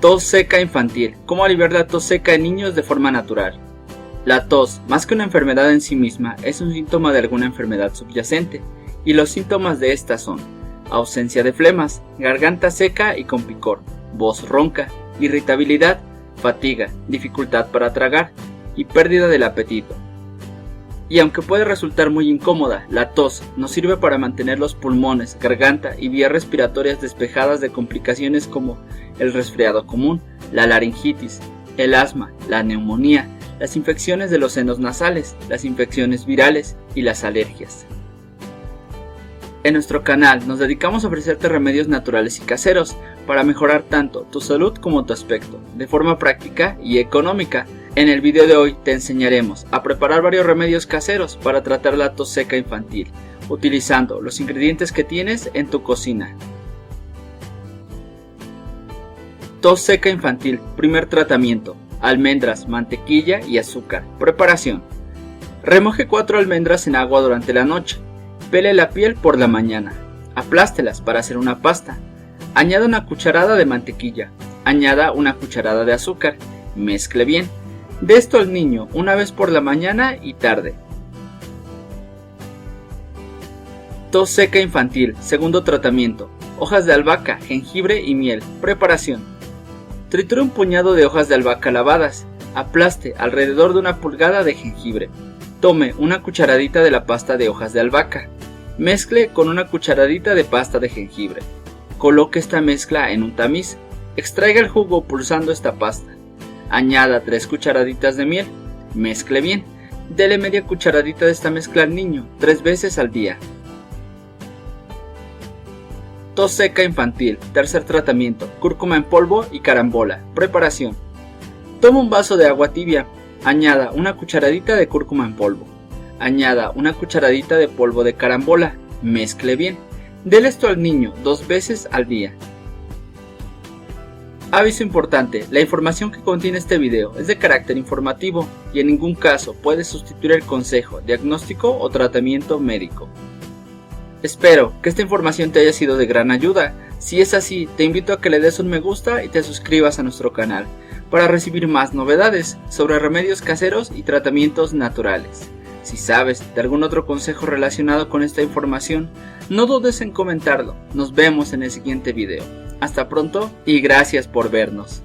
Tos seca infantil. ¿Cómo aliviar la tos seca en niños de forma natural? La tos, más que una enfermedad en sí misma, es un síntoma de alguna enfermedad subyacente, y los síntomas de esta son ausencia de flemas, garganta seca y con picor, voz ronca, irritabilidad, fatiga, dificultad para tragar y pérdida del apetito. Y aunque puede resultar muy incómoda, la tos nos sirve para mantener los pulmones, garganta y vías respiratorias despejadas de complicaciones como el resfriado común, la laringitis, el asma, la neumonía, las infecciones de los senos nasales, las infecciones virales y las alergias. En nuestro canal nos dedicamos a ofrecerte remedios naturales y caseros para mejorar tanto tu salud como tu aspecto, de forma práctica y económica. En el video de hoy te enseñaremos a preparar varios remedios caseros para tratar la tos seca infantil, utilizando los ingredientes que tienes en tu cocina. Tos seca infantil, primer tratamiento: almendras, mantequilla y azúcar. Preparación: remoje 4 almendras en agua durante la noche. Pele la piel por la mañana. Aplástelas para hacer una pasta. Añada una cucharada de mantequilla. Añada una cucharada de azúcar. Mezcle bien. Dé esto al niño una vez por la mañana y tarde. Tos seca infantil, segundo tratamiento: hojas de albahaca, jengibre y miel. Preparación: triture un puñado de hojas de albahaca lavadas. Aplaste alrededor de 1 pulgada de jengibre. Tome una cucharadita de la pasta de hojas de albahaca. Mezcle con 1 cucharadita de pasta de jengibre. Coloque esta mezcla en un tamiz. Extraiga el jugo pulsando esta pasta. Añada 3 cucharaditas de miel. Mezcle bien. Dele media cucharadita de esta mezcla al niño 3 veces al día. Tos seca infantil, tercer tratamiento: cúrcuma en polvo y carambola. Preparación: toma un vaso de agua tibia. Añada 1 cucharadita de cúrcuma en polvo. Añada 1 cucharadita de polvo de carambola. Mezcle bien. Dele esto al niño 2 veces al día. Aviso importante: la información que contiene este video es de carácter informativo y en ningún caso puede sustituir el consejo, diagnóstico o tratamiento médico. Espero que esta información te haya sido de gran ayuda. Si es así, te invito a que le des un me gusta y te suscribas a nuestro canal para recibir más novedades sobre remedios caseros y tratamientos naturales. Si sabes de algún otro consejo relacionado con esta información, no dudes en comentarlo. Nos vemos en el siguiente video. Hasta pronto y gracias por vernos.